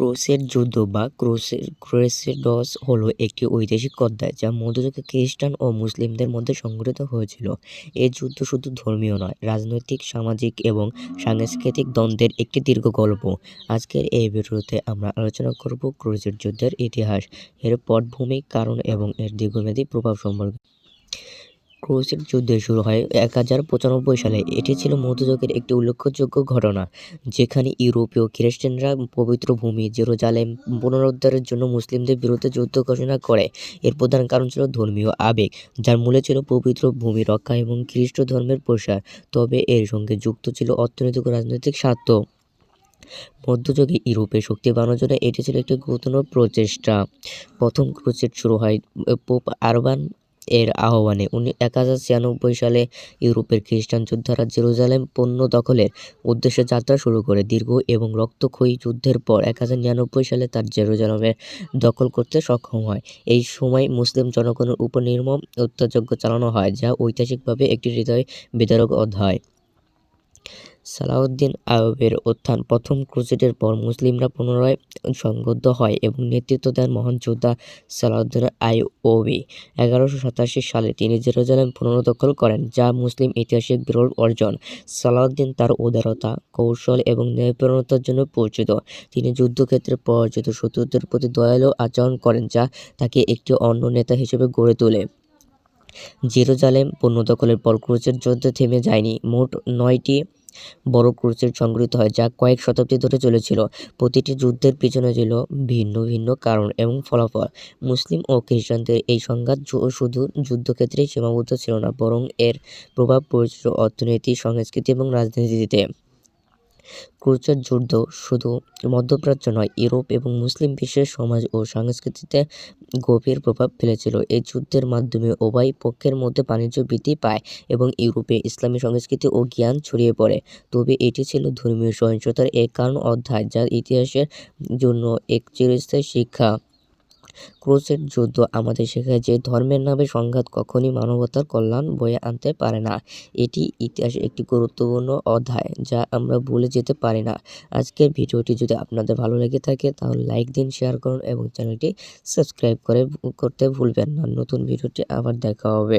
Crusade যুদ্ধ বা ক্রুসেডস হলো একটি ঐতিহাসিক অধ্যায় যা মধ্যযুগে খ্রিস্টান ও মুসলিমদের মধ্যে সংঘটিত হয়েছিল। এই যুদ্ধ শুধু ধর্মীয় নয়, রাজনৈতিক, সামাজিক এবং সাংস্কৃতিক দ্বন্দ্বের একটি দীর্ঘ গল্প। আজকের এই ভিডিওতে আমরা আলোচনা করব ক্রুসেড যুদ্ধের ইতিহাস, এর পটভূমি, কারণ এবং এর দীর্ঘমেয়াদী প্রভাব সম্পর্কে। ক্রুসেড যুদ্ধ শুরু হয় 1095 সালে। এটি ছিল মধ্যযুগের একটি উল্লেখযোগ্য ঘটনা, যেখানে ইউরোপীয় খ্রিস্টানরা পবিত্র ভূমি জেরুজালেম পুনরুদ্ধারের জন্য মুসলিমদের বিরুদ্ধে যুদ্ধ ঘোষণা করে। এর প্রধান কারণ ছিল ধর্মীয় আবেগ, যার মূলে ছিল পবিত্র ভূমি রক্ষা এবং খ্রিস্ট ধর্মের প্রসার। তবে এর সঙ্গে যুক্ত ছিল অর্থনৈতিক ও রাজনৈতিক স্বার্থ। মধ্যযুগে ইউরোপে শক্তি বাড়ানোর জন্য এটি ছিল একটি গুরুত্বপূর্ণ প্রচেষ্টা। প্রথম ক্রুসেড শুরু হয় পোপ আরবান এর আহ্বানে 1096 সালে। ইউরোপের খ্রিস্টান যোদ্ধারা জেরুজালেম পুনর্দখলের উদ্দেশ্যে যাত্রা শুরু করে। দীর্ঘ এবং রক্তক্ষয়ী যুদ্ধের পর 1099 সালে তার জেরুজালেমের দখল করতে সক্ষম হয়। এই সময় মুসলিম জনগণের উপর নির্মম হত্যাযজ্ঞ চালানো হয়, যা ঐতিহাসিকভাবে একটি হৃদয় বিদারক অধ্যায়। সালাউদ্দিন আইয়ুবের উত্থান। প্রথম ক্রুসেডের পর মুসলিমরা পুনরায় সংবদ্ধ হয় এবং নেতৃত্ব দেন মহান যোদ্ধা সালাউদ্দিন আইয়ুবী। 1187 সালে তিনি জেরুজালেম পুনর্দখল করেন, যা মুসলিম ইতিহাসের বিরল অর্জন। সালাউদ্দিন তার উদারতা, কৌশল এবং ন্যায়পরায়ণতার জন্য পরিচিত। তিনি যুদ্ধক্ষেত্রে পরাজিত শত্রুদের প্রতি দয়ালু আচরণ করেন, যা তাকে একটি অন্য নেতা হিসেবে গড়ে তোলে। জেরুজালেম পুনর্দখলের পর ক্রুসেড যুদ্ধ থেমে যায়নি। মোট 9টি বড় ক্রুসেড সংঘটিত হয়, যা কয়েক শতাব্দী ধরে চলেছিল। প্রতিটি যুদ্ধের পিছনে ছিল ভিন্ন ভিন্ন কারণ এবং ফলাফল। মুসলিম ও খ্রিস্টানদের এই সংঘাত শুধু যুদ্ধক্ষেত্রেই সীমাবদ্ধ ছিল না, বরং এর প্রভাব পড়েছিল অর্থনীতি, সংস্কৃতি এবং রাজনীতিতে। ক্রুসেড যুদ্ধ শুধু মধ্যপ্রাচ্য নয়, ইউরোপ এবং মুসলিম বিশ্বের সমাজ ও সংস্কৃতিতে গভীর প্রভাব ফেলেছিল। এই যুদ্ধের মাধ্যমে উভয় পক্ষের মধ্যে বাণিজ্য বৃদ্ধি পায় এবং ইউরোপে ইসলামী সংস্কৃতি ও জ্ঞান ছড়িয়ে পড়ে। তবে এটি ছিল ধর্মীয় সহিংসতার এক কারণ অধ্যায়, যা ইতিহাসের জন্য এক চিরস্থায়ী শিক্ষা। ক্রুসেড যুদ্ধ আমাদের শেখায় যে ধর্মের নামে সংঘাত কখনই মানবতার কল্যাণ বয়ে আনতে পারে না। এটি ইতিহাসের একটি গুরুত্বপূর্ণ অধ্যায়, যা আমরা ভুলে যেতে পারি না। আজকের ভিডিওটি যদি আপনাদের ভালো লেগে থাকে তাহলে লাইক দিন, শেয়ার করুন এবং চ্যানেলটি সাবস্ক্রাইব করতে ভুলবেন না। নতুন ভিডিওটি আবার দেখা হবে।